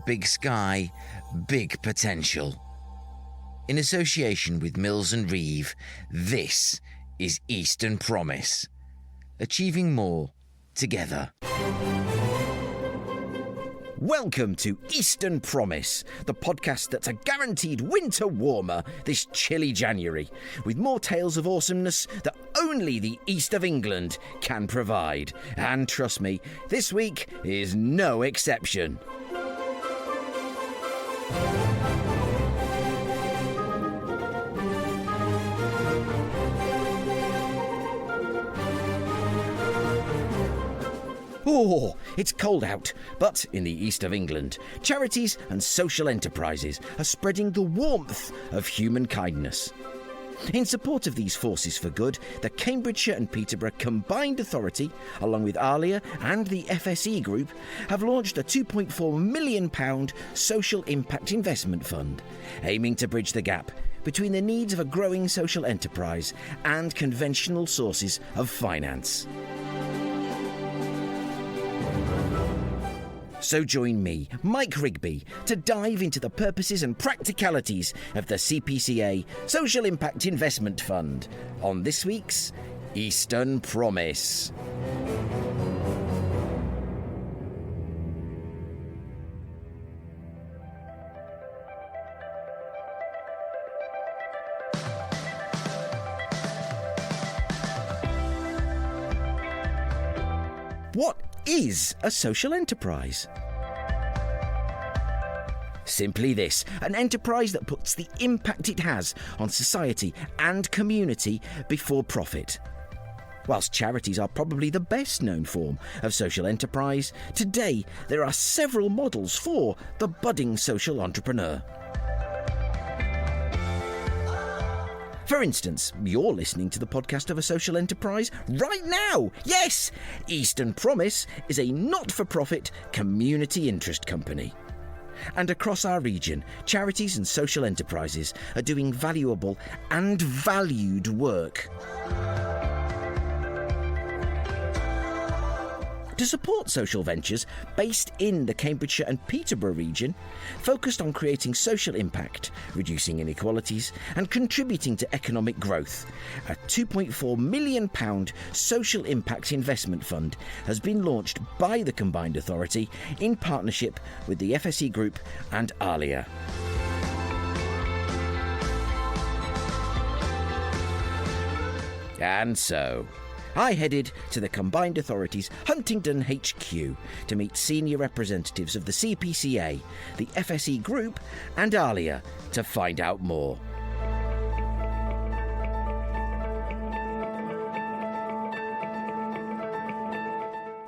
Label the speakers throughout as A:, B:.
A: big sky, big potential. In association with Mills and Reeve, this is Eastern Promise. Achieving more together. Welcome to Eastern Promise, the podcast that's a guaranteed winter warmer this chilly January, with more tales of awesomeness that only the east of England can provide. And trust me, this week is no exception. Oh, it's cold out, but in the east of England, charities and social enterprises are spreading the warmth of human kindness. In support of these forces for good, the Cambridgeshire and Peterborough Combined Authority, along with Allia and the FSE Group, have launched a £2.4 million social impact investment fund, aiming to bridge the gap between the needs of a growing social enterprise and conventional sources of finance. So join me, Mike Rigby, to dive into the purposes and practicalities of the CPCA Social Impact Investment Fund on this week's Eastern Promise. What is a social enterprise? Simply this, an enterprise that puts the impact it has on society and community before profit. Whilst charities are probably the best known form of social enterprise, today there are several models for the budding social entrepreneur. For instance, you're listening to the podcast of a social enterprise right now. Yes, Eastern Promise is a not-for-profit community interest company. And across our region, charities and social enterprises are doing valuable and valued work. To support social ventures based in the Cambridgeshire and Peterborough region, focused on creating social impact, reducing inequalities and contributing to economic growth, a £2.4 million social impact investment fund has been launched by the Combined Authority in partnership with the FSE Group and Allia. And so I headed to the Combined Authority's Huntingdon HQ to meet senior representatives of the CPCA, the FSE Group and Allia to find out more.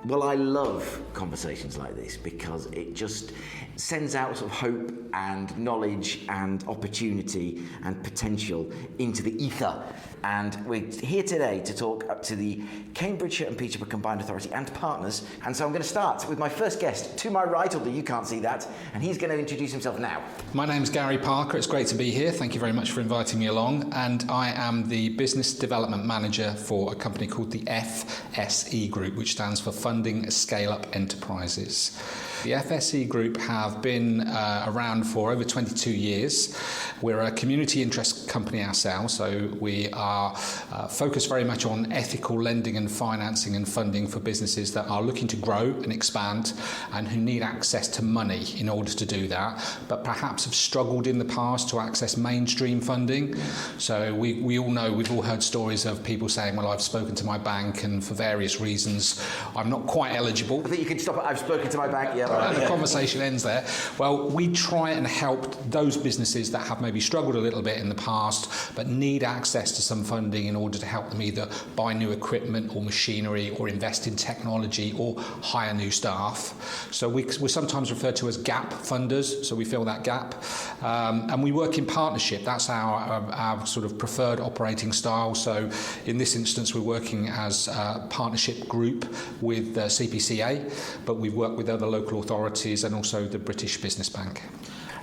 A: Well, I love conversations like this because it just sends out sort of hope and knowledge and opportunity and potential into the ether. And we're here today to talk up to the Cambridgeshire and Peterborough Combined Authority and partners. And so I'm going to start with my first guest to my right, although you can't see that, and he's going to introduce himself now.
B: My name's Gary Parker. It's great to be here. Thank you very much for inviting me along. And I am the Business Development Manager for a company called the FSE Group, which stands for Funding Scale-Up Enterprises. The FSE Group have been around for over 22 years. We're a community interest company ourselves, so we are focused very much on ethical lending and financing and funding for businesses that are looking to grow and expand and who need access to money in order to do that, but perhaps have struggled in the past to access mainstream funding. So we all know, we've all heard stories of people saying, well, I've spoken to my bank and for various reasons I'm not quite eligible.
A: I think you can stop it. I've spoken to my bank, yeah.
B: And the conversation ends there. Well, we try and help those businesses that have maybe struggled a little bit in the past but need access to some funding in order to help them either buy new equipment or machinery or invest in technology or hire new staff. So we're sometimes referred to as gap funders, so we fill that gap. And we work in partnership. That's our sort of preferred operating style. So in this instance, we're working as a partnership group with CPCA, but we've worked with other local authorities and also the British Business Bank.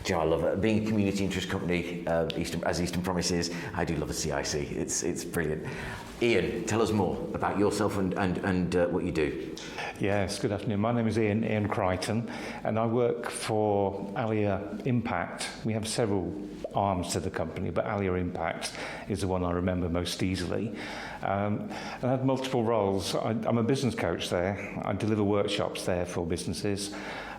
A: Do you know, I love it. Being a community interest company, as Eastern Promise is, I do love a CIC. It's brilliant. Iain, tell us more about yourself and what you do.
C: Yes, good afternoon. My name is Iain Crighton, and I work for Allia Impact. We have several arms to the company, but Allia Impact is the one I remember most easily. And I have multiple roles. I'm a business coach there. I deliver workshops there for businesses.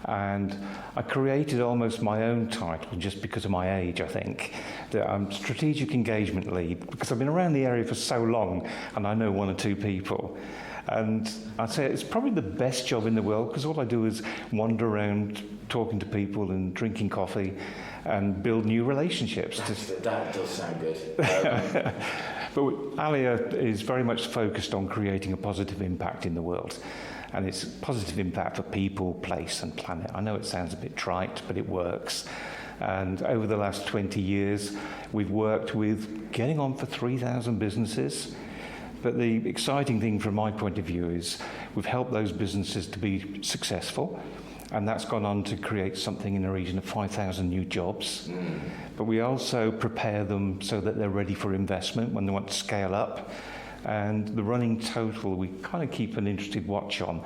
C: And I created almost my own title just because of my age, I think. I'm Strategic Engagement Lead, because I've been around the area for so long and I know one or two people. And I'd say it's probably the best job in the world, because all I do is wander around talking to people and drinking coffee and build new relationships.
A: That does sound good.
C: But Allia is very much focused on creating a positive impact in the world. And it's positive impact for people, place and planet. I know it sounds a bit trite, but it works. And over the last 20 years, we've worked with getting on for 3,000 businesses. But the exciting thing from my point of view is we've helped those businesses to be successful. And that's gone on to create something in the region of 5,000 new jobs. But we also prepare them so that they're ready for investment when they want to scale up. And the running total, we kind of keep an interested watch on.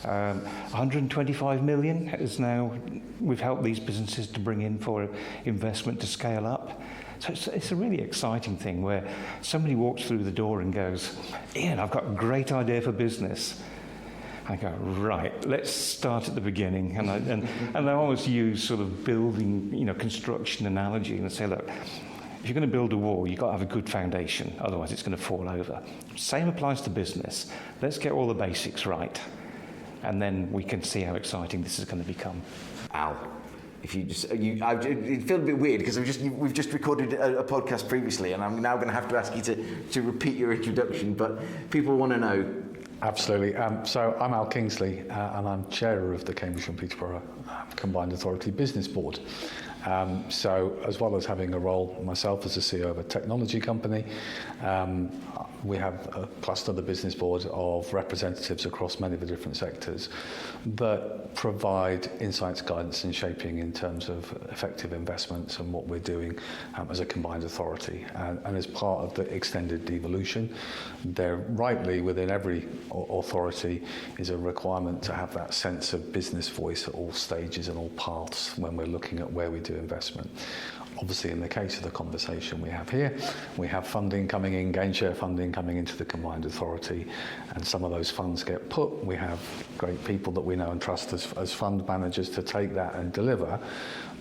C: 125 million is now, we've helped these businesses to bring in for investment to scale up. So it's a really exciting thing where somebody walks through the door and goes, Iain, I've got a great idea for business. I go, right, let's start at the beginning. And I always use sort of building, construction analogy, and I say, look, if you're going to build a wall, you've got to have a good foundation, otherwise it's going to fall over. Same applies to business. Let's get all the basics right, and then we can see how exciting this is going to become.
A: Al, if it feels a bit weird because we've just recorded a podcast previously, and I'm now going to have to ask you to repeat your introduction, but people want to know.
D: Absolutely. So I'm Al Kingsley, and I'm chair of the Cambridgeshire and Peterborough Combined Authority Business Board. So as well as having a role myself as the CEO of a technology company, we have a cluster of the business board of representatives across many of the different sectors that provide insights, guidance and shaping in terms of effective investments and what we're doing as a combined authority. And as part of the extended devolution, there rightly within every authority is a requirement to have that sense of business voice at all stages and all paths when we're looking at where we do investment. Obviously, in the case of the conversation we have here, we have funding coming in, gain share funding coming into the combined authority, and some of those funds get put. We have great people that we know and trust as fund managers to take that and deliver,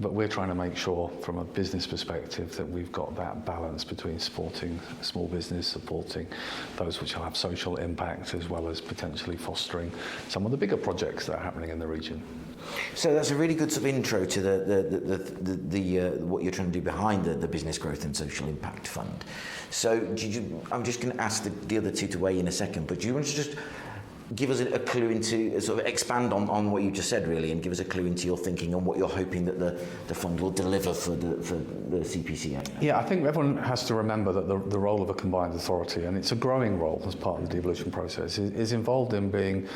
D: but we're trying to make sure from a business perspective that we've got that balance between supporting small business, supporting those which will have social impact, as well as potentially fostering some of the bigger projects that are happening in the region.
A: So that's a really good sort of intro to the what you're trying to do behind the Business Growth and Social Impact Fund. So I'm just going to ask the other two to weigh in a second, but do you want to just give us a clue into, sort of expand on what you just said really, and give us a clue into your thinking on what you're hoping that the fund will deliver for the CPCA?
D: Yeah, I think everyone has to remember that the role of a combined authority, and it's a growing role as part of the devolution process, is involved in being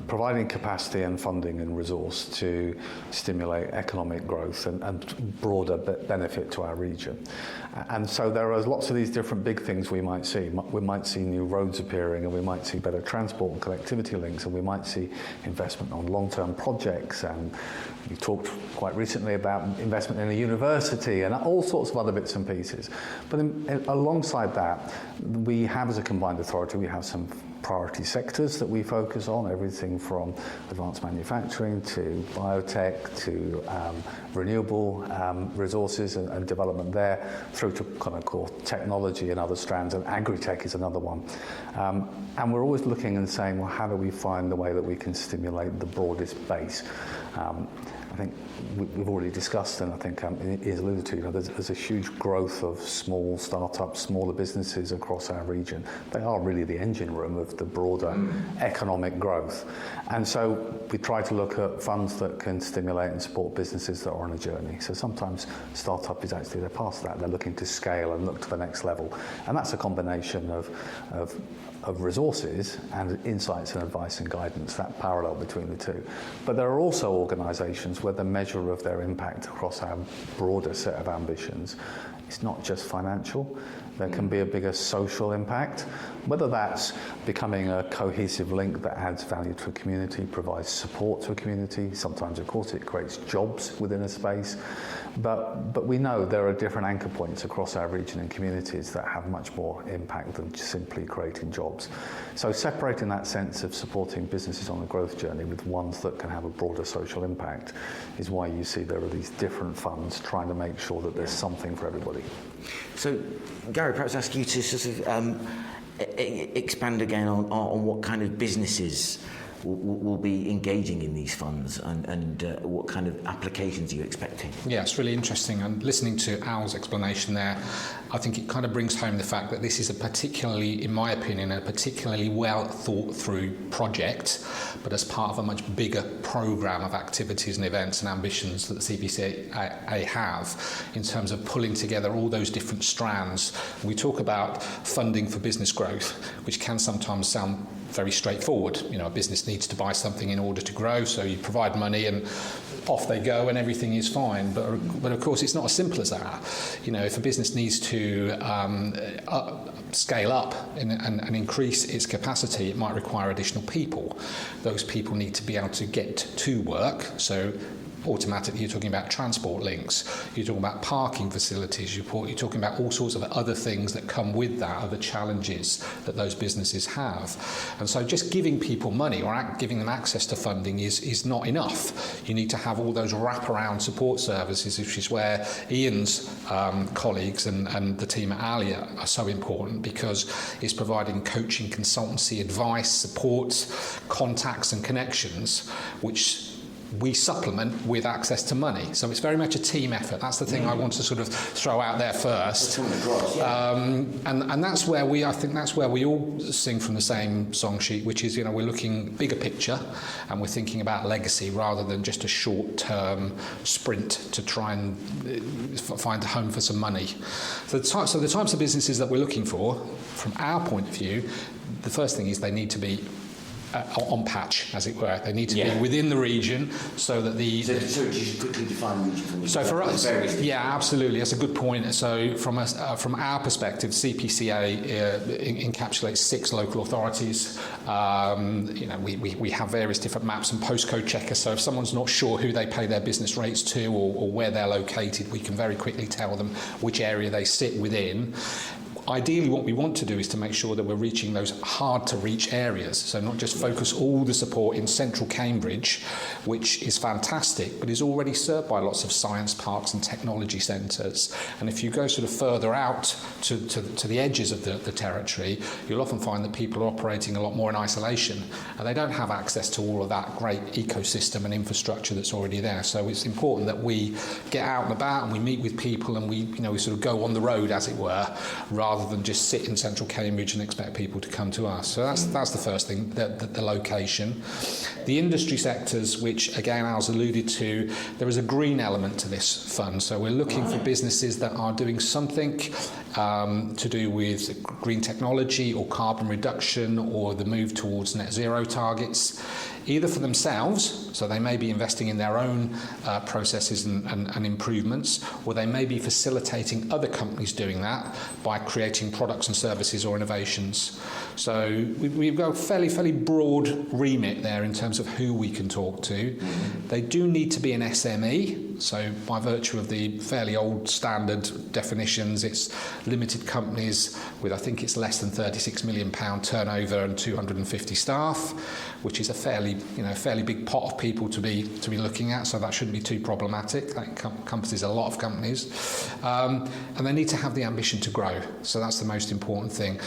D: providing capacity and funding and resource to stimulate economic growth and broader benefit to our region. And so there are lots of these different big things we might see. We might see new roads appearing, and we might see better transport and connectivity links, and we might see investment on long-term projects, and we talked quite recently about investment in a university and all sorts of other bits and pieces. But alongside that, we have, as a combined authority, we have some priority sectors that we focus on, everything from advanced manufacturing to biotech to renewable resources and development there, through to kind of core technology and other strands, and agri-tech is another one. And we're always looking and saying, well, how do we find the way that we can stimulate the broadest base? I think we've already discussed, and I think it is alluded to, there's a huge growth of small startups, smaller businesses across our region. They are really the engine room of of the broader economic growth. And so we try to look at funds that can stimulate and support businesses that are on a journey. So sometimes startup is actually, they're past that, they're looking to scale and look to the next level. And that's a combination of resources and insights and advice and guidance, that parallel between the two. But there are also organisations where the measure of their impact across our broader set of ambitions is not just financial. There can be a bigger social impact, whether that's becoming a cohesive link that adds value to a community, provides support to a community. Sometimes, of course, it creates jobs within a space. But we know there are different anchor points across our region and communities that have much more impact than just simply creating jobs. So separating that sense of supporting businesses on a growth journey with ones that can have a broader social impact is why you see there are these different funds trying to make sure that there's something for everybody.
A: So, Gary, perhaps ask you to sort of expand again on what kind of businesses will be engaging in these funds and what kind of applications are you expecting?
B: Yeah, it's really interesting. And listening to Al's explanation there, I think it kind of brings home the fact that this is a particularly, in my opinion, a particularly well thought through project, but as part of a much bigger programme of activities and events and ambitions that the CPCA have in terms of pulling together all those different strands. We talk about funding for business growth, which can sometimes sound very straightforward. You know, a business needs to buy something in order to grow, so you provide money and off they go and everything is fine. But of course, it's not as simple as that. You know, if a business needs to scale up and increase its capacity, it might require additional people. Those people need to be able to get to work. So automatically you're talking about transport links, you're talking about parking facilities, you're talking about all sorts of other things that come with that, other challenges that those businesses have. And so just giving people money or giving them access to funding is not enough. You need to have all those wraparound support services, which is where Iain's colleagues and the team at Allia are so important, because it's providing coaching, consultancy, advice, support, contacts and connections, which we supplement with access to money. So it's very much a team effort. That's the thing I want to sort of throw out there first. And that's where I think that's where we all sing from the same song sheet, which is, you know, we're looking bigger picture and we're thinking about legacy rather than just a short-term sprint to try and find a home for some money. So the types of businesses that we're looking for, from our point of view, the first thing is they need to be on patch, as it were. They need to be within the region so that
A: So you should quickly define region for me.
B: So for us, yeah, absolutely. That's a good point. So from our perspective, CPCA encapsulates 6 local authorities. You know, we have various different maps and postcode checkers. So if someone's not sure who they pay their business rates to or where they're located, we can very quickly tell them which area they sit within. Ideally, what we want to do is to make sure that we're reaching those hard-to-reach areas. So not just focus all the support in central Cambridge, which is fantastic, but is already served by lots of science parks and technology centres. And if you go sort of further out to the edges of the territory, you'll often find that people are operating a lot more in isolation, and they don't have access to all of that great ecosystem and infrastructure that's already there. So it's important that we get out and about and we meet with people and we sort of go on the road, as it were, rather than just sit in central Cambridge and expect people to come to us. So that's the first thing, the location. The industry sectors, which again Al's alluded to, there is a green element to this fund. So we're looking for businesses that are doing something to do with green technology or carbon reduction or the move towards net zero targets, either for themselves, so they may be investing in their own processes and improvements, or they may be facilitating other companies doing that by creating products and services or innovations. So we've got a fairly broad remit there in terms of who we can talk to. They do need to be an SME, so by virtue of the fairly old standard definitions, it's limited companies with, I think it's less than £36 million turnover and 250 staff, which is a fairly big pot of people to be looking at, so that shouldn't be too problematic. That encompasses a lot of companies. And they need to have the ambition to grow, so that's the most important thing.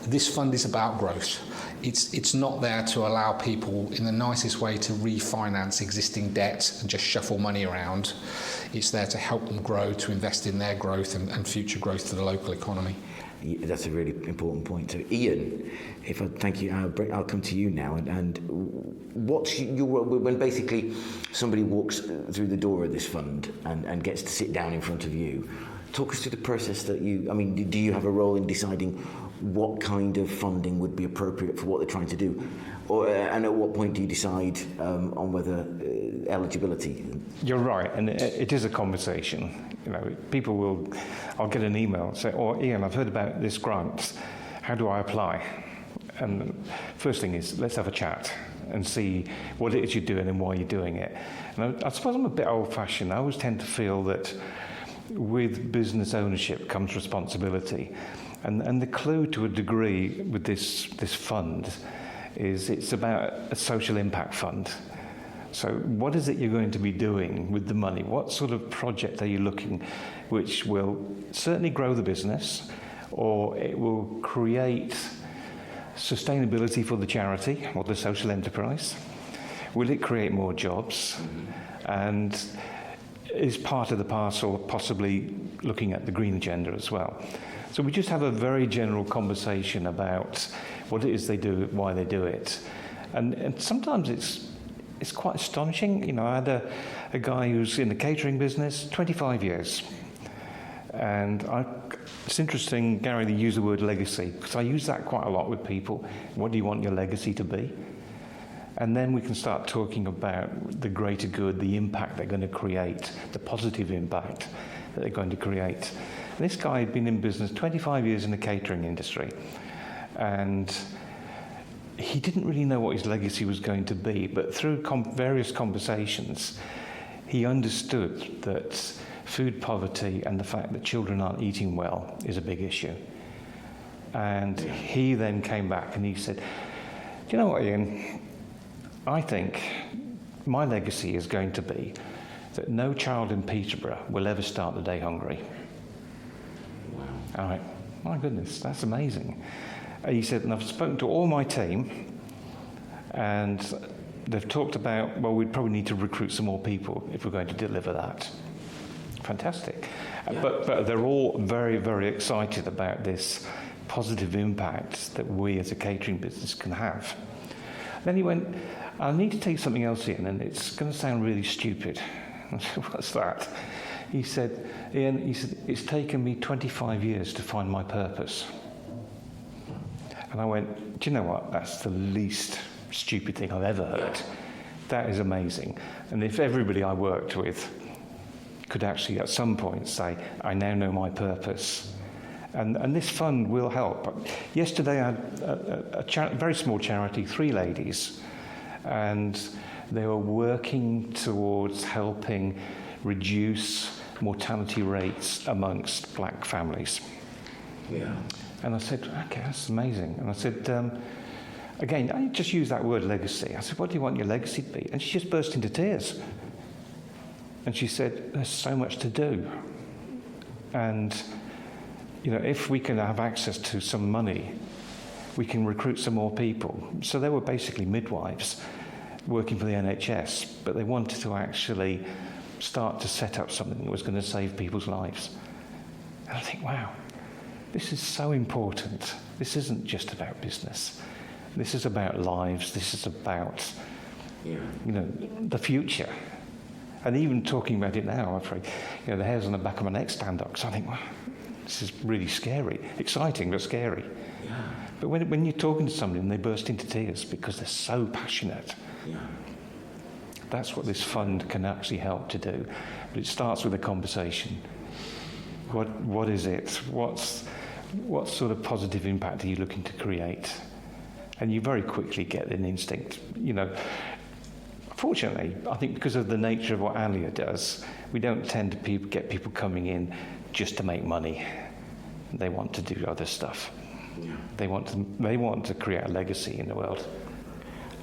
B: This fund is about growth. It's not there to allow people in the nicest way to refinance existing debt and just shuffle money around. It's there to help them grow, to invest in their growth and future growth to the local economy.
A: That's a really important point. So, Iain, thank you. I'll come to you now. And what's your when basically somebody walks through the door of this fund and gets to sit down in front of you? Talk us through the process that you. I mean, do you have a role in deciding what kind of funding would be appropriate for what they're trying to do, and at what point do you decide on whether eligibility?
C: You're right, and it is a conversation. People will. I'll get an email say, "Oh, Iain, I've heard about this grant. How do I apply?" And first thing is, let's have a chat and see what it is you're doing and why you're doing it. And I suppose I'm a bit old-fashioned. I always tend to feel that with business ownership comes responsibility. And the clue to a degree with this fund is it's about a social impact fund. So what is it you're going to be doing with the money? What sort of project are you looking which will certainly grow the business, or it will create sustainability for the charity or the social enterprise? Will it create more jobs? And is part of the parcel possibly looking at the green agenda as well? So we just have a very general conversation about what it is they do, why they do it. And sometimes it's quite astonishing. I had a guy who's in the catering business, 25 years. And it's interesting, Gary, to use the word legacy, because I use that quite a lot with people. What do you want your legacy to be? And then we can start talking about the greater good, the impact they're going to create, the positive impact that they're going to create. And this guy had been in business 25 years in the catering industry, and he didn't really know what his legacy was going to be, but through various conversations, he understood that food poverty and the fact that children aren't eating well is a big issue. And he then came back and he said, "Do you know what, Iain? I think my legacy is going to be that no child in Peterborough will ever start the day hungry." Wow. All right, my goodness, that's amazing. He said, and I've spoken to all my team, and they've talked about, well, we'd probably need to recruit some more people if we're going to deliver that. Fantastic. Yeah. But they're all very, very excited about this positive impact that we as a catering business can have. Then he went, "I need to tell you something else, Iain, and it's going to sound really stupid." I said, "What's that?" He said, "Iain," he said, "it's taken me 25 years to find my purpose." And I went, "Do you know what? That's the least stupid thing I've ever heard. That is amazing." And if everybody I worked with could actually at some point say, "I now know my purpose." And this fund will help. Yesterday I had a very small charity, 3 ladies, and they were working towards helping reduce mortality rates amongst black families. Yeah. And I said, "Okay, that's amazing." And I said, again, I just use that word legacy. I said, "What do you want your legacy to be?" And she just burst into tears. And she said, "There's so much to do. And if we can have access to some money, we can recruit some more people." So they were basically midwives working for the NHS, but they wanted to actually start to set up something that was going to save people's lives. And I think, wow, this is so important. This isn't just about business. This is about lives. This is about, the future. And even talking about it now, I'm afraid, the hairs on the back of my neck stand up. So I think, wow, this is really scary. Exciting, but scary. Yeah. But when you're talking to somebody and they burst into tears because they're so passionate, that's what this fund can actually help to do. But it starts with a conversation. What is it? What sort of positive impact are you looking to create? And you very quickly get an instinct. Fortunately, I think because of the nature of what Allia does, we don't tend to get people coming in just to make money. They want to do other stuff. Yeah. They want to create a legacy in the world.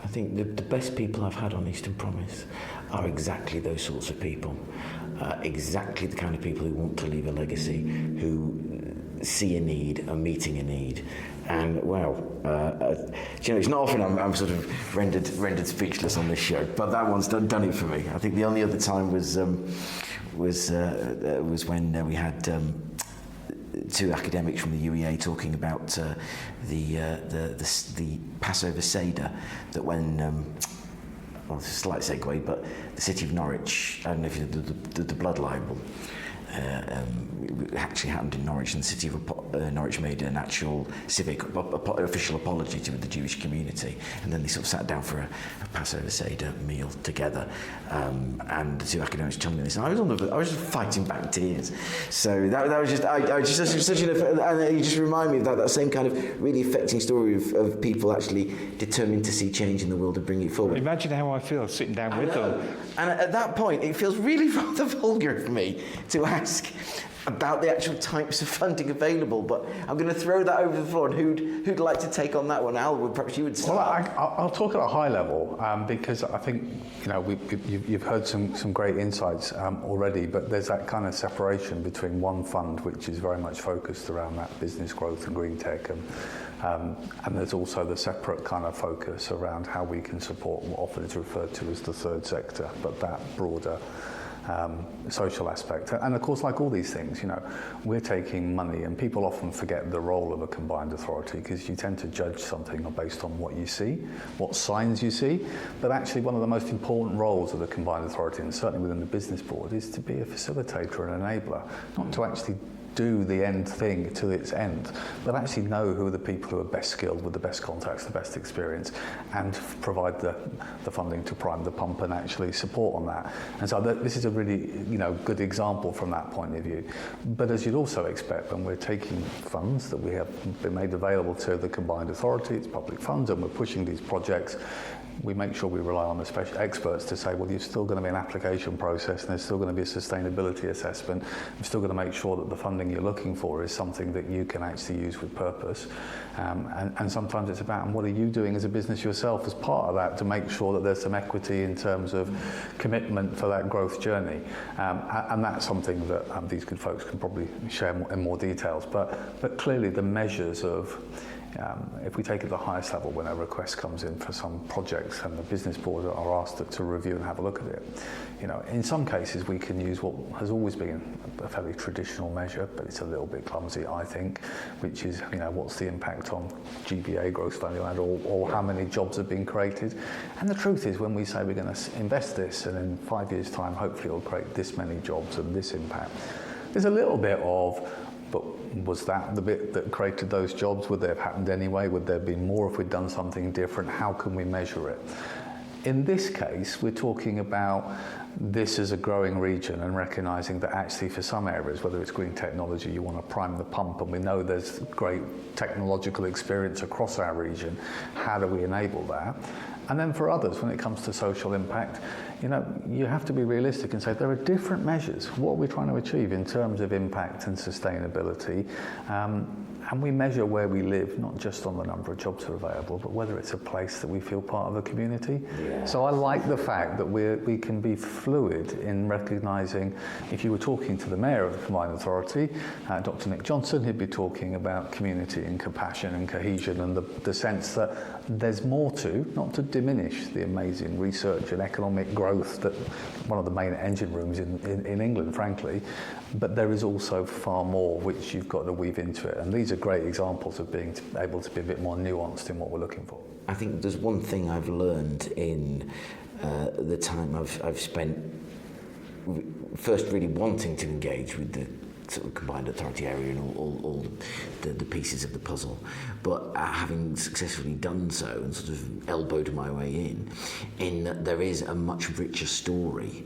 A: I think the best people I've had on Eastern Promise are exactly those sorts of people. Exactly the kind of people who want to leave a legacy, who see a need, are meeting a need. And it's not often I'm sort of rendered speechless on this show, but that one's done it for me. I think the only other time was when we had two academics from the UEA talking about the Passover Seder, that when well, it's a slight segue, but the city of Norwich, I don't know if you know the blood libel. It actually happened in Norwich, and the city of Norwich made an actual civic official apology to the Jewish community, and then they sort of sat down for a Passover Seder meal together, and the two academics telling me this, and I was just fighting back tears. So that was just I just such an, and you just remind me of that same kind of really affecting story of people actually determined to see change in the world and bring it forward.
C: Imagine how I feel sitting down with them.
A: And at that point, it feels really rather vulgar for me to ask about the actual types of funding available, but I'm going to throw that over the floor. And who'd like to take on that one? Al, perhaps you would start.
D: Well, I'll talk at a high level because I think you've heard some great insights already, but there's that kind of separation between one fund, which is very much focused around that business growth and green tech, and there's also the separate kind of focus around how we can support what often is referred to as the third sector, but that broader social aspect. And of course, like all these things, we're taking money, and people often forget the role of a combined authority because you tend to judge something based on what you see, what signs you see. But actually, one of the most important roles of the combined authority, and certainly within the business board, is to be a facilitator and enabler, not to actually do the end thing to its end, but actually know who are the people who are best skilled with the best contacts, the best experience, and provide the funding to prime the pump and actually support on that. And so this is a really good example from that point of view. But as you'd also expect, when we're taking funds that we have been made available to the combined authority, it's public funds, and we're pushing these projects, we make sure we rely on the special experts to say, well, you're still going to be an application process, and there's still going to be a sustainability assessment. You're still going to make sure that the funding you're looking for is something that you can actually use with purpose. And sometimes it's about, what are you doing as a business yourself as part of that to make sure that there's some equity in terms of commitment for that growth journey. And that's something that these good folks can probably share in more details. But clearly the measures of if we take it at the highest level, when a request comes in for some projects and the business board are asked to review and have a look at it, in some cases we can use what has always been a fairly traditional measure, but it's a little bit clumsy, I think, which is, what's the impact on GVA, gross value add, or how many jobs have been created. And the truth is, when we say we're going to invest this, and in 5 years' time, hopefully it'll create this many jobs and this impact, there's a little bit of, but was that the bit that created those jobs? Would they have happened anyway? Would there be more if we'd done something different? How can we measure it? In this case, we're talking about this as a growing region and recognising that actually for some areas, whether it's green technology, you want to prime the pump, and we know there's great technological experience across our region. How do we enable that? And then for others, when it comes to social impact, you have to be realistic and say there are different measures. What are we trying to achieve in terms of impact and sustainability? And we measure where we live, not just on the number of jobs that are available, but whether it's a place that we feel part of a community. Yeah. So I like the fact that we can be fluid in recognising, if you were talking to the Mayor of the Combined Authority, Dr. Nick Johnson, he'd be talking about community and compassion and cohesion, and the sense that there's more to, not to diminish the amazing research and economic growth that one of the main engine rooms in England, frankly, but there is also far more which you've got to weave into it. And these are great examples of being able to be a bit more nuanced in what we're looking for.
A: I think there's one thing I've learned in the time I've spent first really wanting to engage with the sort of combined authority area and all the pieces of the puzzle, but having successfully done so and sort of elbowed my way in that there is a much richer story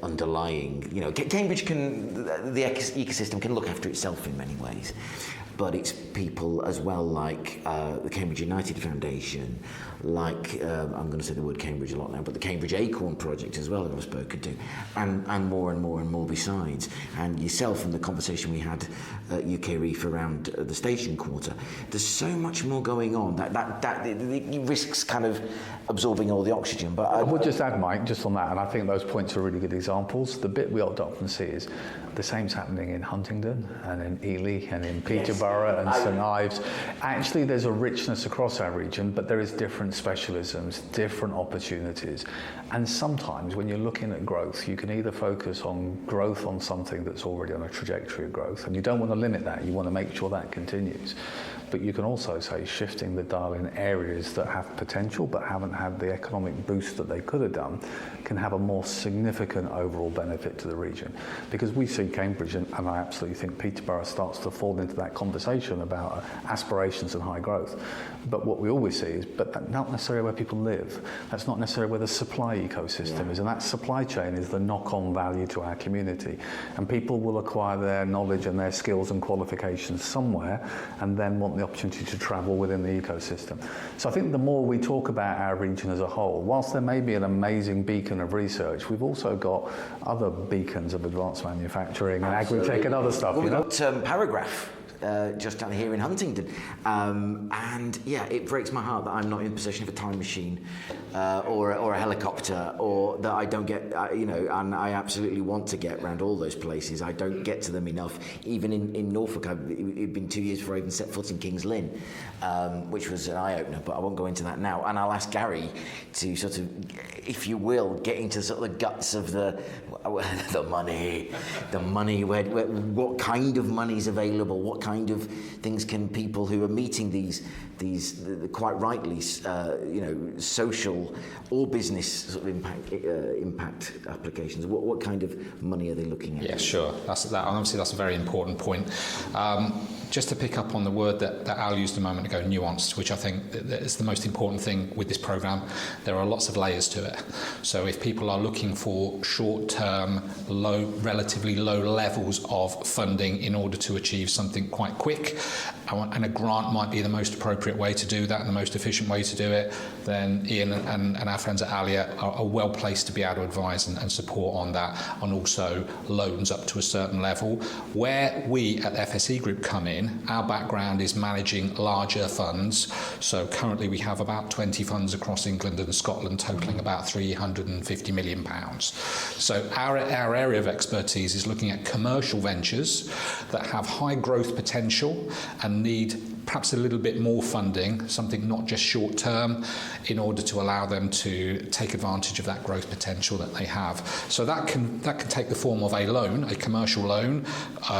A: underlying. Cambridge the ecosystem can look after itself in many ways, but it's people as well, like the Cambridge United Foundation, like I'm going to say the word Cambridge a lot now, but the Cambridge Acorn Project as well that I've spoken to, and more besides, and yourself and the conversation we had at UK Reeve around the station quarter. There's so much more going on that it risks kind of absorbing all the oxygen. But
D: I would just add, Mike, just on that, and I think those points are really good examples. The bit we often see is the same's happening in Huntingdon and in Ely and in Peterborough. Peterborough and St Ives. Actually, there's a richness across our region, but there is different specialisms, different opportunities. And sometimes when you're looking at growth, you can either focus on growth on something that's already on a trajectory of growth, and you don't want to limit that, you want to make sure that continues. But you can also say shifting the dial in areas that have potential but haven't had the economic boost that they could have done can have a more significant overall benefit to the region. Because we see Cambridge, and I absolutely think Peterborough starts to fall into that conversation about aspirations and high growth. But what we always see is, but that's not necessarily where people live. That's not necessarily where the supply ecosystem is. And that supply chain is the knock-on value to our community. And people will acquire their knowledge and their skills and qualifications somewhere and then want the opportunity to travel within the ecosystem. So I think the more we talk about our region as a whole, whilst there may be an amazing beacon of research, we've also got other beacons of advanced manufacturing and agri-tech and other stuff.
A: Well, we've got Paragraph. Just down here in Huntingdon, and yeah, it breaks my heart that I'm not in possession of a time machine or a helicopter, or that I don't get, and I absolutely want to get around all those places. I don't get to them enough. Even in Norfolk, it'd been 2 years before I even set foot in King's Lynn, which was an eye-opener, but I won't go into that now. And I'll ask Gary to sort of, if you will, get into sort of the guts of the money, what kind of money is available, what kind of things can people who are meeting these quite rightly, social or business sort of impact applications. What kind of money are they looking at?
B: Yeah, sure. Obviously, that's a very important point. Just to pick up on the word that Al used a moment ago, nuanced, which I think is the most important thing with this programme. There are lots of layers to it. So if people are looking for short-term, relatively low levels of funding in order to achieve something quite quick, and a grant might be the most appropriate way to do that and the most efficient way to do it, then Iain and our friends at Allia are well placed to be able to advise and support on that, and also loans up to a certain level. Where we at the FSE Group come in, our background is managing larger funds. So currently we have about 20 funds across England and Scotland totaling about £350 million. So our area of expertise is looking at commercial ventures that have high growth potential and need perhaps a little bit more funding, something not just short term, in order to allow them to take advantage of that growth potential that they have. So that can take the form of a loan, a commercial loan,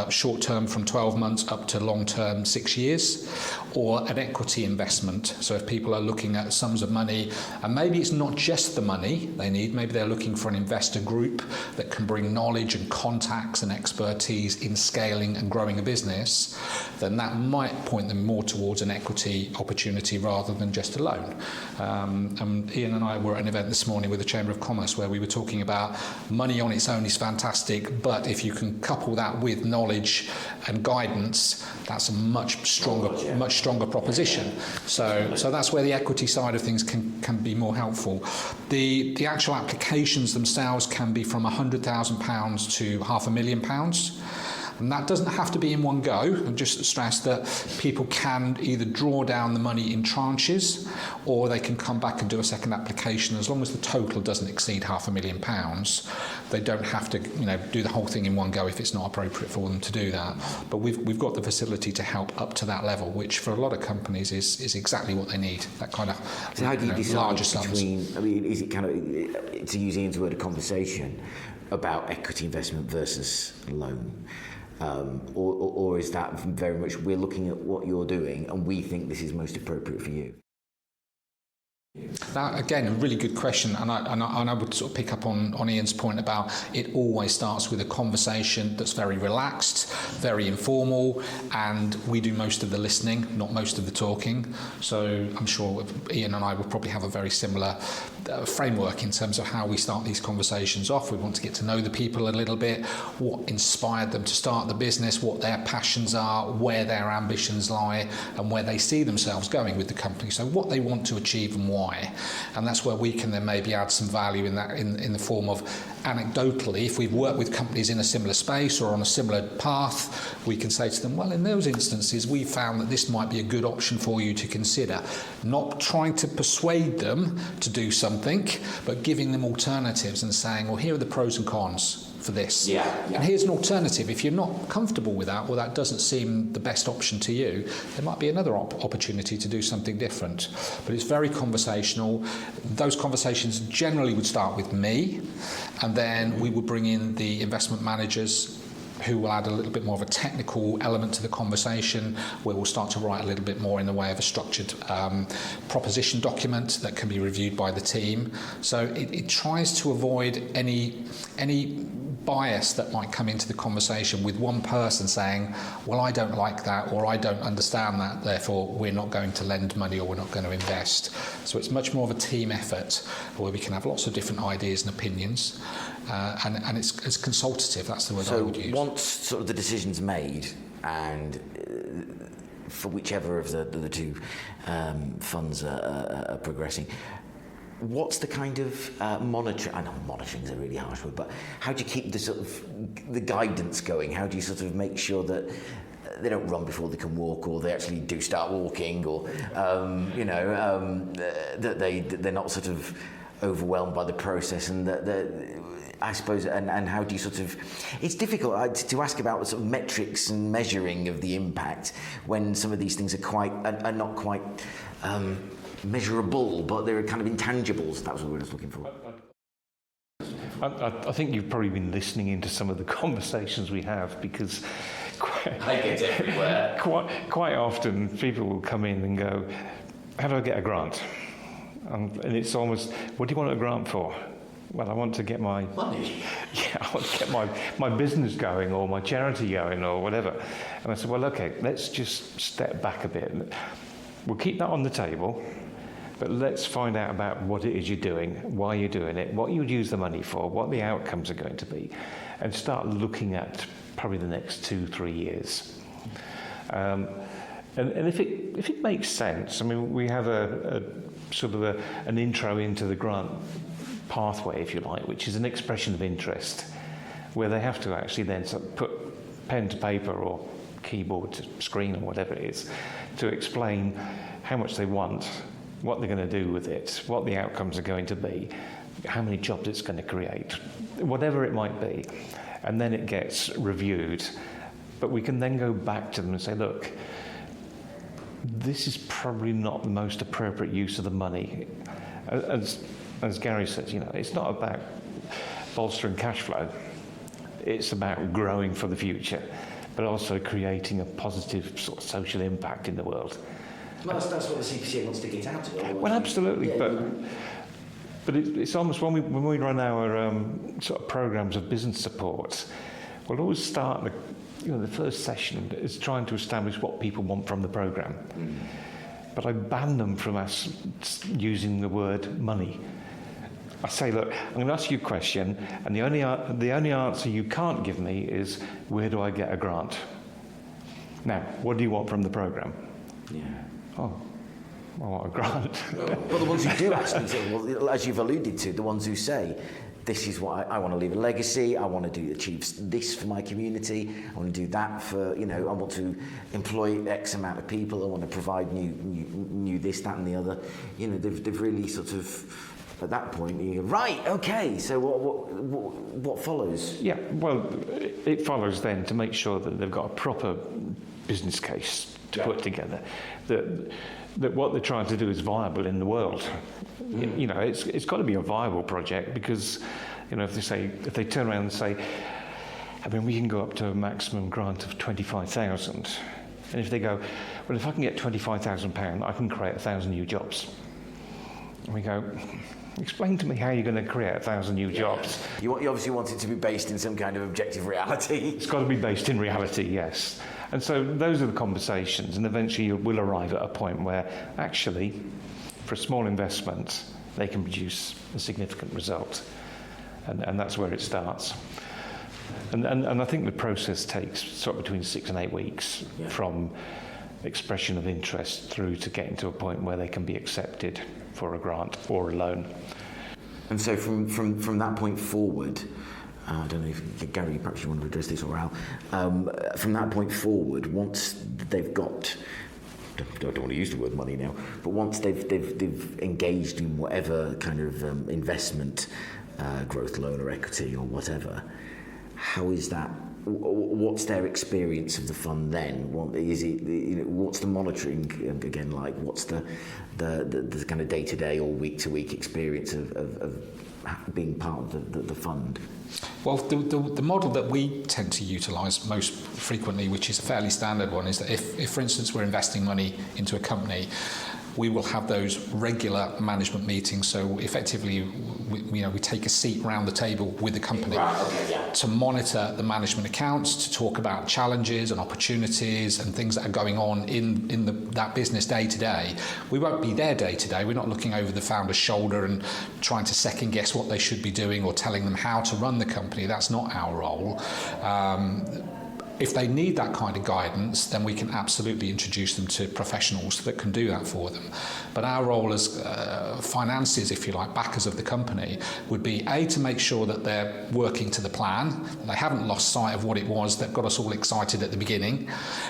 B: short term from 12 months up to long term 6 years, or an equity investment. So if people are looking at sums of money, and maybe it's not just the money they need, maybe they're looking for an investor group that can bring knowledge and contacts and expertise in scaling and growing a business, then that might point them more towards an equity opportunity rather than just a loan. And Iain and I were at an event this morning with the Chamber of Commerce where we were talking about money on its own is fantastic, but if you can couple that with knowledge and guidance, that's a much stronger proposition. So that's where the equity side of things can be more helpful. The actual applications themselves can be from £100,000 to £500,000. And that doesn't have to be in one go. And just stress that people can either draw down the money in tranches, or they can come back and do a second application. As long as the total doesn't exceed £500,000, they don't have to, do the whole thing in one go if it's not appropriate for them to do that. But we've got the facility to help up to that level, which for a lot of companies is exactly what they need. That kind of
A: so how do you decide
B: larger sums.
A: Is it kind of, to use Iain's word, a conversation about equity investment versus loan? Or is that very much we're looking at what you're doing and we think this is most appropriate for you?
B: That, again, a really good question, and I would sort of pick up on Iain's point about it always starts with a conversation that's very relaxed, very informal, and we do most of the listening, not most of the talking. So I'm sure Iain and I will probably have a very similar framework in terms of how we start these conversations off. We want to get to know the people a little bit, what inspired them to start the business, what their passions are, where their ambitions lie, and where they see themselves going with the company. So what they want to achieve and why. And that's where we can then maybe add some value in that, in the form of anecdotally, if we've worked with companies in a similar space or on a similar path, we can say to them, well, in those instances, we found that this might be a good option for you to consider. Not trying to persuade them to do something, but giving them alternatives and saying, well, here are the pros and cons. for this.
A: Yeah.
B: And here's an alternative. If you're not comfortable with that, or that doesn't seem the best option to you, there might be another opportunity to do something different. But it's very conversational. Those conversations generally would start with me, and then we would bring in the investment managers, who will add a little bit more of a technical element to the conversation, where we'll start to write a little bit more in the way of a structured proposition document that can be reviewed by the team. So it tries to avoid any bias that might come into the conversation with one person saying, well, I don't like that, or I don't understand that, therefore we're not going to lend money, or we're not going to invest. So it's much more of a team effort where we can have lots of different ideas and opinions, and it's consultative. That's the word I would use.
A: Once sort of the decision's made, and for whichever of the two funds are progressing, what's the kind of monitoring? I know monitoring's a really harsh word, but how do you keep the sort of the guidance going? How do you sort of make sure that they don't run before they can walk, or they actually do start walking, or that they're not sort of overwhelmed by the process, and that I suppose, and how do you sort of... It's difficult to ask about the sort of metrics and measuring of the impact when some of these things are not quite measurable, but they're kind of intangibles. That was what I was looking for.
C: I think you've probably been listening into some of the conversations we have, because
A: I get everywhere.
C: Quite often people will come in and go, how do I get a grant? And it's almost, what do you want a grant for? Well, I want to get my
A: money.
C: Yeah, I want to get my business going, or my charity going, or whatever. And I said, well, okay, let's just step back a bit. We'll keep that on the table, but let's find out about what it is you're doing, why you're doing it, what you'd use the money for, what the outcomes are going to be, and start looking at probably the next 2-3 years. And if it makes sense, I mean, we have a sort of an intro into the grant pathway, if you like, which is an expression of interest, where they have to actually then sort of put pen to paper or keyboard to screen or whatever it is to explain how much they want, what they're going to do with it, what the outcomes are going to be, how many jobs it's going to create, whatever it might be. And then it gets reviewed. But we can then go back to them and say, look, this is probably not the most appropriate use of the money. As Gary says, it's not about bolstering cash flow. It's about growing for the future, but also creating a positive sort of social impact in the world.
A: Well, that's what the CPCA wants to get out of it.
C: Well, absolutely, but it's almost when we run our sort of programs of business support, we'll always start the first session is trying to establish what people want from the program. But I ban them from us using the word money. I say, look, I'm going to ask you a question, and the only answer you can't give me is, where do I get a grant? Now, what do you want from the program?
A: Yeah.
C: Oh, I want a grant.
A: Well, the ones who do actually say, well, as you've alluded to, the ones who say, this is what I want to leave a legacy, I want to achieve this for my community, I want to do that for, I want to employ X amount of people, I want to provide new this, that and the other. They've really sort of, at that point, you go, right, okay, so what follows?
C: Yeah, well, it follows then to make sure that they've got a proper business case to put together, that what they're trying to do is viable in the world. It's got to be a viable project, because if they turn around and say, I mean, we can go up to a maximum grant of 25,000, and if they go, well, if I can get £25,000, I can create 1,000 new jobs. And we go, explain to me how you're going to create 1,000 new jobs.
A: You obviously want it to be based in some kind of objective reality.
C: It's got to be based in reality, yes. And so those are the conversations, and eventually we'll arrive at a point where actually, for a small investment, they can produce a significant result. And that's where it starts. And I think the process takes sort of between 6 and 8 weeks from expression of interest through to getting to a point where they can be accepted for a grant or a loan.
A: And so from that point forward, I don't know if Gary, perhaps you want to address this, or Al, from that point forward, once they've got, I don't want to use the word money now, but once they've engaged in whatever kind of investment, growth loan or equity or whatever, how is that? What's their experience of the fund then? What is it? What's the monitoring again like? What's the kind of day-to-day or week-to-week experience of being part of the fund?
B: Well, the model that we tend to utilise most frequently, which is a fairly standard one, is that if for instance, we're investing money into a company, we will have those regular management meetings. So effectively, we take a seat around the table with the company to monitor the management accounts, to talk about challenges and opportunities and things that are going on in that business day to day. We won't be there day to day. We're not looking over the founder's shoulder and trying to second guess what they should be doing or telling them how to run the company. That's not our role. If they need that kind of guidance, then we can absolutely introduce them to professionals that can do that for them. But our role as financiers, if you like, backers of the company, would be A, to make sure that they're working to the plan, that they haven't lost sight of what it was that got us all excited at the beginning,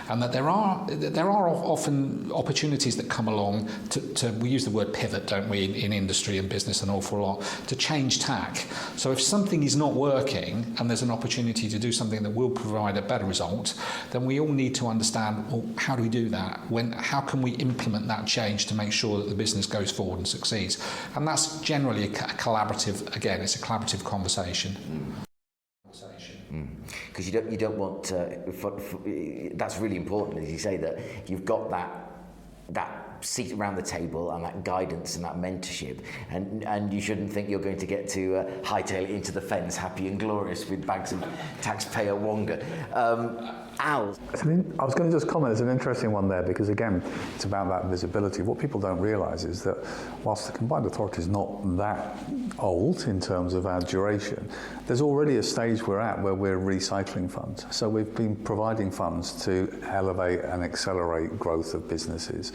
B: and that there are often opportunities that come along to we use the word pivot, don't we, in industry and business an awful lot, to change tack. So if something is not working and there's an opportunity to do something that will provide a better result, then we all need to understand, well, how do we do that? How can we implement that change to make sure that the business goes forward and succeeds? And that's generally a collaborative, again, it's a collaborative conversation.
A: Because you don't want that's really important, as you say, that you've got that seat around the table and that guidance and that mentorship, and you shouldn't think you're going to get to hightail it into the fence happy and glorious with bags of taxpayer wonga. Al?
D: I was going to just comment, there's an interesting one there, because again, it's about that visibility. What people don't realise is that whilst the Combined Authority is not that old in terms of our duration, there's already a stage we're at where we're recycling funds. So we've been providing funds to elevate and accelerate growth of businesses.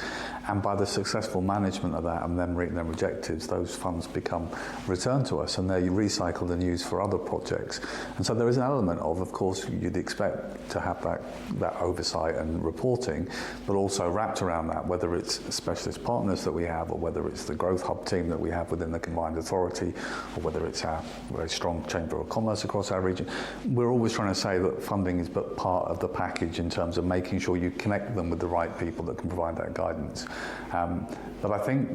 D: And by the successful management of that and them meeting their objectives, those funds become returned to us and they're recycled and used for other projects. And so there is an element of course, you'd expect to have that oversight and reporting, but also wrapped around that, whether it's specialist partners that we have, or whether it's the growth hub team that we have within the Combined Authority, or whether it's our very strong Chamber of Commerce across our region. We're always trying to say that funding is but part of the package in terms of making sure you connect them with the right people that can provide that guidance. But I think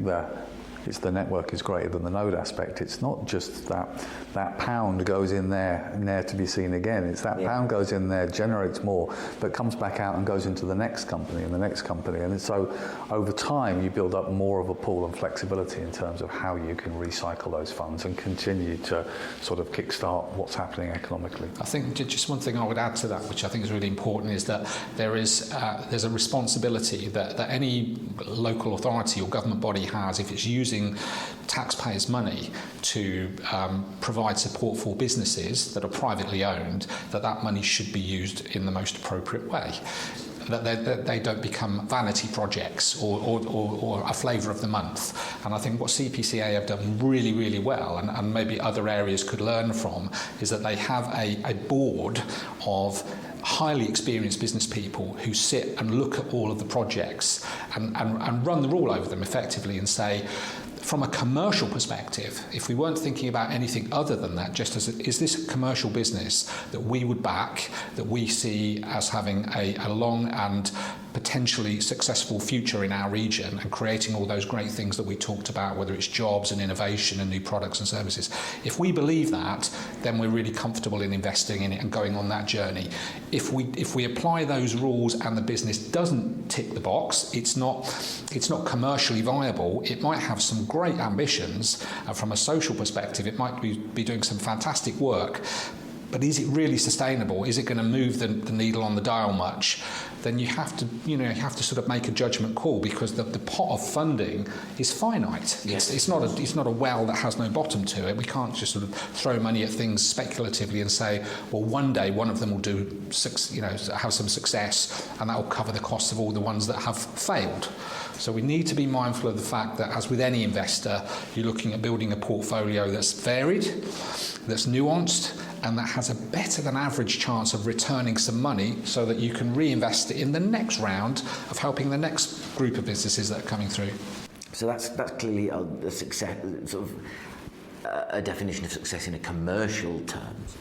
D: it's the network is greater than the node aspect. It's not just that pound goes in there to be seen again. It's that pound goes in there, generates more, but comes back out and goes into the next company and the next company. And so over time, you build up more of a pool and flexibility in terms of how you can recycle those funds and continue to sort of kickstart what's happening economically.
B: I think just one thing I would add to that, which I think is really important, is that there's a responsibility that any local authority or government body has if it's using taxpayers' money to provide support for businesses that are privately owned, that money should be used in the most appropriate way. That they don't become vanity projects or a flavour of the month. And I think what CPCA have done really, really well, and maybe other areas could learn from, is that they have a board of highly experienced business people who sit and look at all of the projects and run the rule over them effectively and say, from a commercial perspective, if we weren't thinking about anything other than that, just as is this a commercial business that we would back, that we see as having a long and potentially successful future in our region and creating all those great things that we talked about, whether it's jobs and innovation and new products and services. If we believe that, then we're really comfortable in investing in it and going on that journey. If we apply those rules and the business doesn't tick the box, it's not commercially viable, it might have some great ambitions, and from a social perspective it might be doing some fantastic work, but is it really sustainable? Is it going to move the needle on the dial much? Then you have to sort of make a judgment call, because the pot of funding is finite. Yes. It's not a well that has no bottom to it. We can't just sort of throw money at things speculatively and say, well, one day one of them will have some success, and that will cover the costs of all the ones that have failed. So we need to be mindful of the fact that, as with any investor, you're looking at building a portfolio that's varied, that's nuanced, and that has a better than average chance of returning some money so that you can reinvest it in the next round of helping the next group of businesses that are coming through.
A: So that's clearly a success, sort of a definition of success in a commercial terms,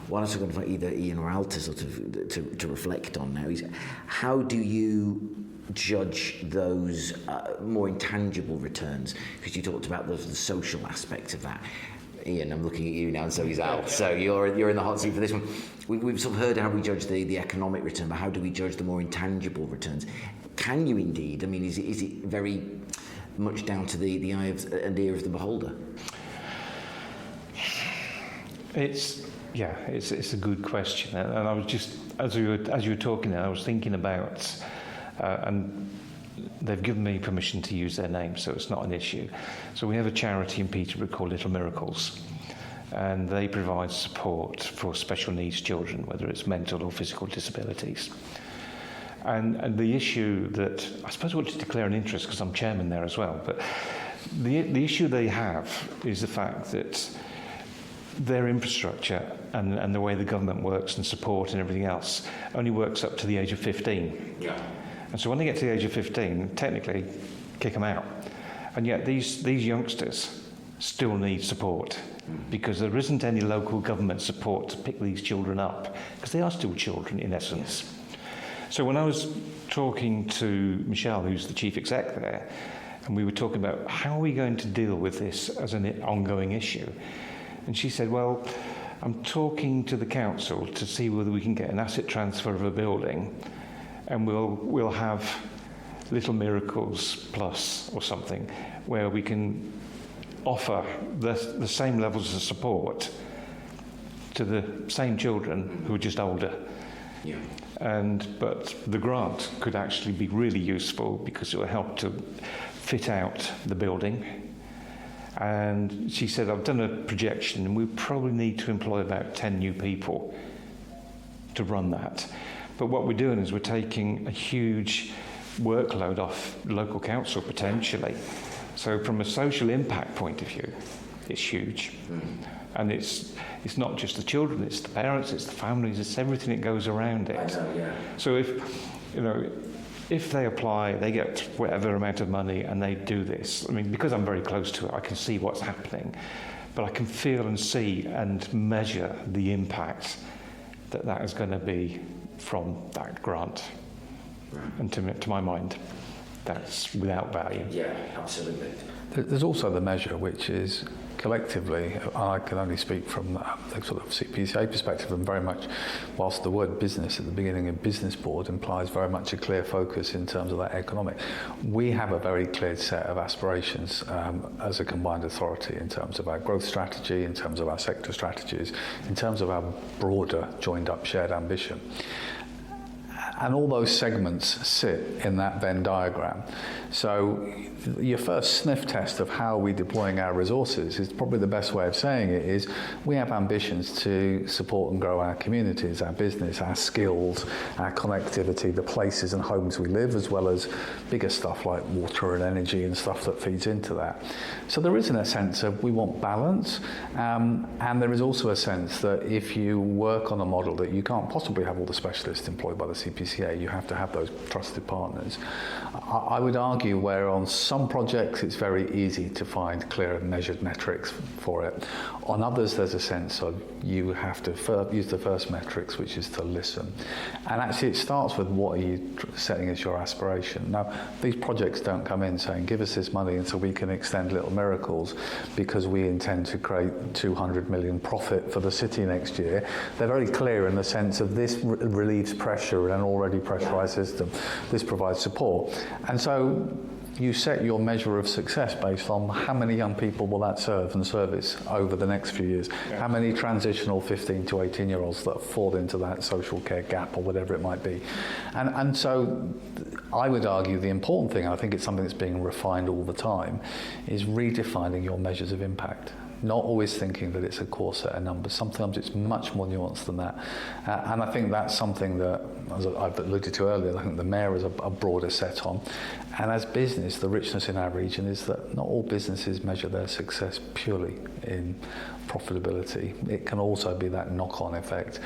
A: what I was going to find either Iain or Al to sort of to reflect on now is how do you judge those more intangible returns? Because you talked about the social aspect of that. Iain, I'm looking at you now, and so is Al. So you're in the hot seat for this one. We've sort of heard how we judge the economic return, but how do we judge the more intangible returns? Can you indeed? I mean, is it very much down to the eye and ear of the beholder?
C: It's a good question, and I was just as you were talking, I was thinking about, and they've given me permission to use their name, so it's not an issue. So we have a charity in Peterborough called Little Miracles, and they provide support for special needs children, whether it's mental or physical disabilities. And the issue that, I suppose I want to declare an interest because I'm chairman there as well, but the issue they have is the fact that their infrastructure and the way the government works and support and everything else only works up to the age of 15.
A: Yeah.
C: And so when they get to the age of 15, technically kick them out. And yet these youngsters still need support because there isn't any local government support to pick these children up because they are still children in essence. So when I was talking to Michelle, who's the chief exec there, and we were talking about how are we going to deal with this as an ongoing issue, and she said, well, I'm talking to the council to see whether we can get an asset transfer of a building, and we'll have Little Miracles Plus or something, where we can offer the same levels of support to the same children who are just older.
A: Yeah.
C: But the grant could actually be really useful because it will help to fit out the building. And she said, I've done a projection and we probably need to employ about 10 new people to run that. But what we're doing is we're taking a huge workload off local council potentially. So from a social impact point of view, it's huge. And it's not just the children, it's the parents, it's the families, it's everything that goes around it.
A: I know, yeah.
C: So if they apply, they get whatever amount of money and they do this. I mean, because I'm very close to it, I can see what's happening, but I can feel and see and measure the impact that is going to be from that grant.
A: Right.
C: And to my mind, that's without value.
A: Yeah, absolutely.
D: There's also the measure, which is collectively, and I can only speak from the sort of CPCA perspective, and very much, whilst the word business at the beginning of Business Board implies very much a clear focus in terms of that economic, we have a very clear set of aspirations as a combined authority in terms of our growth strategy, in terms of our sector strategies, in terms of our broader joined up shared ambition. And all those segments sit in that Venn diagram. So your first sniff test of how we're deploying our resources is probably the best way of saying it is we have ambitions to support and grow our communities, our business, our skills, our connectivity, the places and homes we live, as well as bigger stuff like water and energy and stuff that feeds into that. So there is in a sense of we want balance, and there is also a sense that if you work on a model that you can't possibly have all the specialists employed by the CPCA, you have to have those trusted partners. I would argue where on some projects it's very easy to find clear and measured metrics for it. On others there's a sense of you have to use the first metrics, which is to listen. And actually it starts with what are you setting as your aspiration. Now these projects don't come in saying give us this money until we can extend Little Miracles because we intend to create 200 million profit for the city next year. They're very clear in the sense of this relieves pressure in an already pressurised system. This provides support. And so you set your measure of success based on how many young people will that serve and service over the next few years. Yeah. How many transitional 15 to 18 year olds that fall into that social care gap or whatever it might be. And so I would argue the important thing, and I think it's something that's being refined all the time, is redefining your measures of impact. Not always thinking that it's a core set of numbers. Sometimes it's much more nuanced than that. And I think that's something that, as I've alluded to earlier, I think the Mayor is a broader set on. And as business, the richness in our region is that not all businesses measure their success purely in profitability. It can also be that knock-on effect.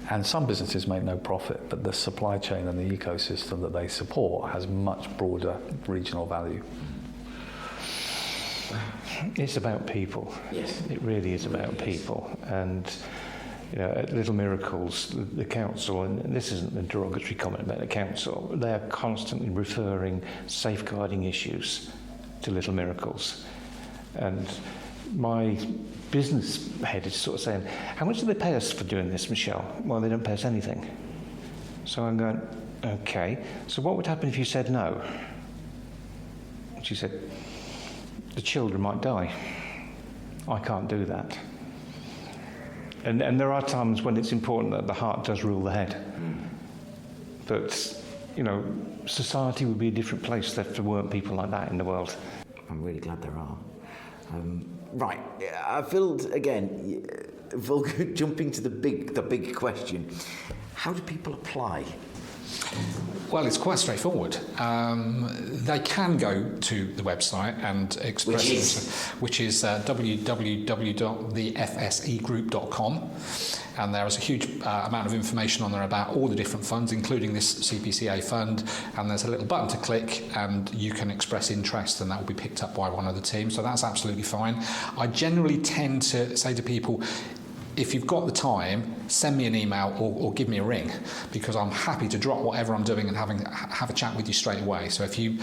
D: And some businesses make no profit, but the supply chain and the ecosystem that they support has much broader regional value.
C: It's about people.
A: Yes.
C: It really is about people. And at Little Miracles, the council, and this isn't a derogatory comment about the council, they're constantly referring safeguarding issues to Little Miracles. And my business head is sort of saying, how much do they pay us for doing this, Michelle? Well, they don't pay us anything. So I'm going, okay, so what would happen if you said no? And she said, the children might die. I can't do that. And there are times when it's important that the heart does rule the head. But, society would be a different place if there weren't people like that in the world.
A: I'm really glad there are. Right, I feel, again, jumping to the big question, how do people apply?
B: Well, it's quite straightforward. They can go to the website and express which is www.thefsegroup.com, and there is a huge amount of information on there about all the different funds, including this CPCA fund, and there's a little button to click and you can express interest, and that will be picked up by one of the team, so that's absolutely fine. I generally tend to say to people, if you've got the time, send me an email or give me a ring, because I'm happy to drop whatever I'm doing and have a chat with you straight away. So if you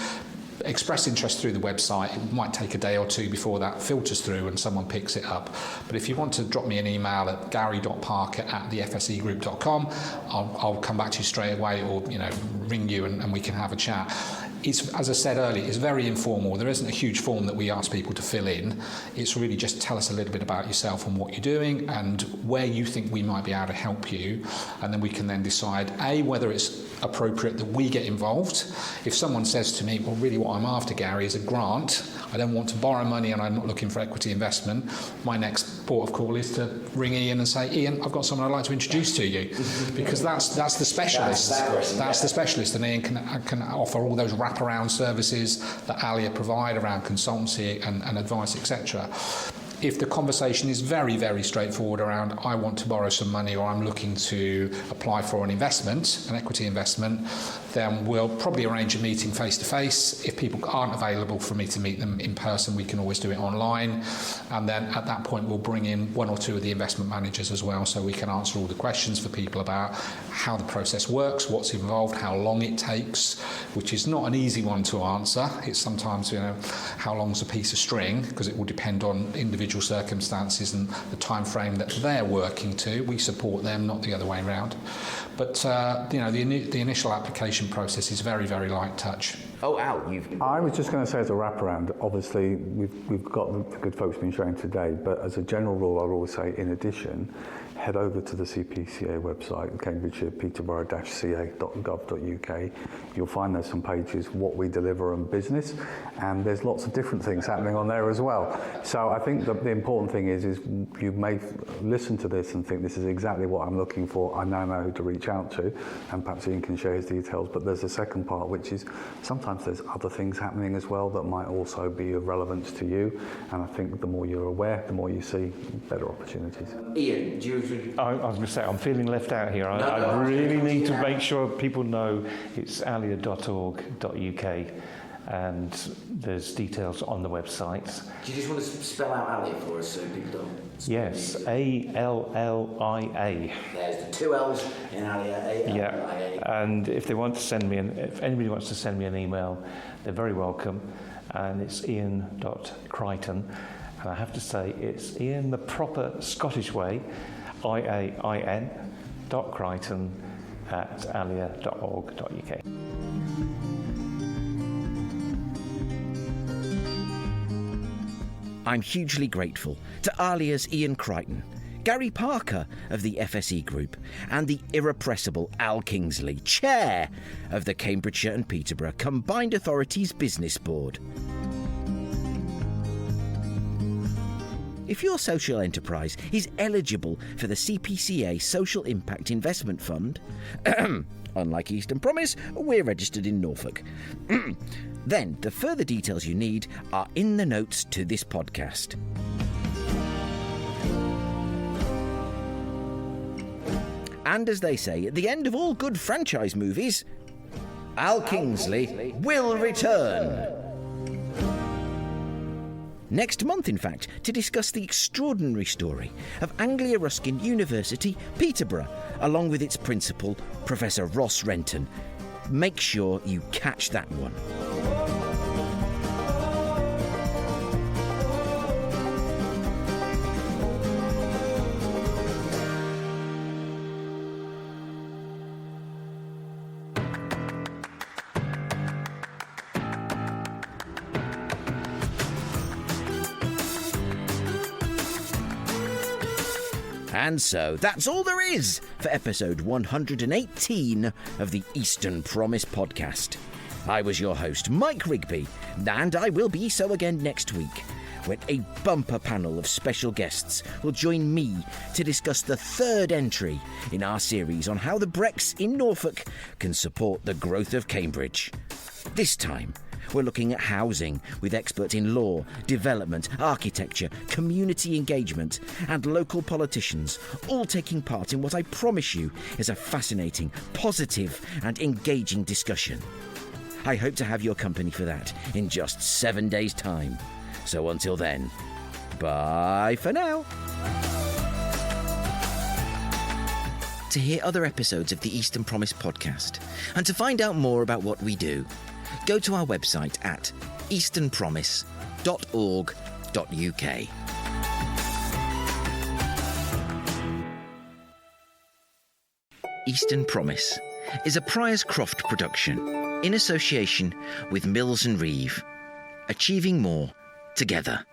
B: express interest through the website, it might take a day or two before that filters through and someone picks it up. But if you want to drop me an email at gary.parker@thefsegroup.com, I'll come back to you straight away, or ring you and we can have a chat. It's, as I said earlier, it's very informal. There isn't a huge form that we ask people to fill in. It's really just tell us a little bit about yourself and what you're doing and where you think we might be able to help you. And then we can then decide, A, whether it's appropriate that we get involved. If someone says to me, well, really what I'm after, Gary, is a grant. I don't want to borrow money and I'm not looking for equity investment. My next port of call is to ring Iain and say, Iain, I've got someone I'd like to introduce to you. Because that's the specialist. That's the specialist, and Iain can offer all those wraparound services that Allia provide around consultancy and advice, etc. If the conversation is very, very straightforward around I want to borrow some money or I'm looking to apply for an investment, an equity investment, then we'll probably arrange a meeting face-to-face. If people aren't available for me to meet them in person, we can always do it online. And then at that point, we'll bring in one or two of the investment managers as well, so we can answer all the questions for people about how the process works, what's involved, how long it takes, which is not an easy one to answer. It's sometimes, how long's a piece of string, because it will depend on individual circumstances and the time frame that they're working to. We support them, not the other way around. But the initial application process is very, very light touch.
A: Oh, Al,
D: I was just going to say, as a wraparound, obviously we've got the good folks been showing today, but as a general rule, I'll always say, in addition, head over to the CPCA website, Cambridgeshire, Peterborough-ca.gov.uk. You'll find there's some pages, what we deliver on business, and there's lots of different things happening on there as well. So I think the important thing is you may listen to this and think this is exactly what I'm looking for. I now know who to reach out to, and perhaps Iain can share his details, but there's a second part, which is sometimes there's other things happening as well that might also be of relevance to you, and I think the more you're aware, the more you see, better opportunities.
A: Iain, do you...
C: I was going to say, I'm feeling left out here. I really need to make sure people know it's allia.org.uk, and there's details on the website.
A: Do you just want to spell out Allia for us so people don't...
C: Yes, A-L-L-I-A.
A: There's the two L's in Allia, A-L-L-I-A.
C: Yeah, and if anybody wants to send me an email, they're very welcome, and it's Iain.Crighton, and I have to say it's Iain the proper Scottish way, IAIN.Crighton@allia.org.uk.
A: I'm hugely grateful to Allia's Iain Crighton, Gary Parker of the FSE Group, and the irrepressible Al Kingsley, Chair of the Cambridgeshire and Peterborough Combined Authority's Business Board. If your social enterprise is eligible for the CPCA Social Impact Investment Fund, unlike Eastern Promise, we're registered in Norfolk, then the further details you need are in the notes to this podcast. And as they say at the end of all good franchise movies, Al Kingsley will return. next month in fact, to discuss the extraordinary story of Anglia Ruskin University, Peterborough, along with its principal, Professor Ross Renton. Make sure you catch that one. And so, that's all there is for episode 118 of the Eastern Promise podcast. I was your host, Mike Rigby, and I will be so again next week, when a bumper panel of special guests will join me to discuss the third entry in our series on how the Brex in Norfolk can support the growth of Cambridge. This time, we're looking at housing with experts in law, development, architecture, community engagement and local politicians, all taking part in what I promise you is a fascinating, positive and engaging discussion. I hope to have your company for that in just 7 days' time. So until then, bye for now. To hear other episodes of the Eastern Promise podcast and to find out more about what we do, go to our website at easternpromise.org.uk. Eastern Promise is a Priorscroft production in association with Mills and Reeve, achieving more together.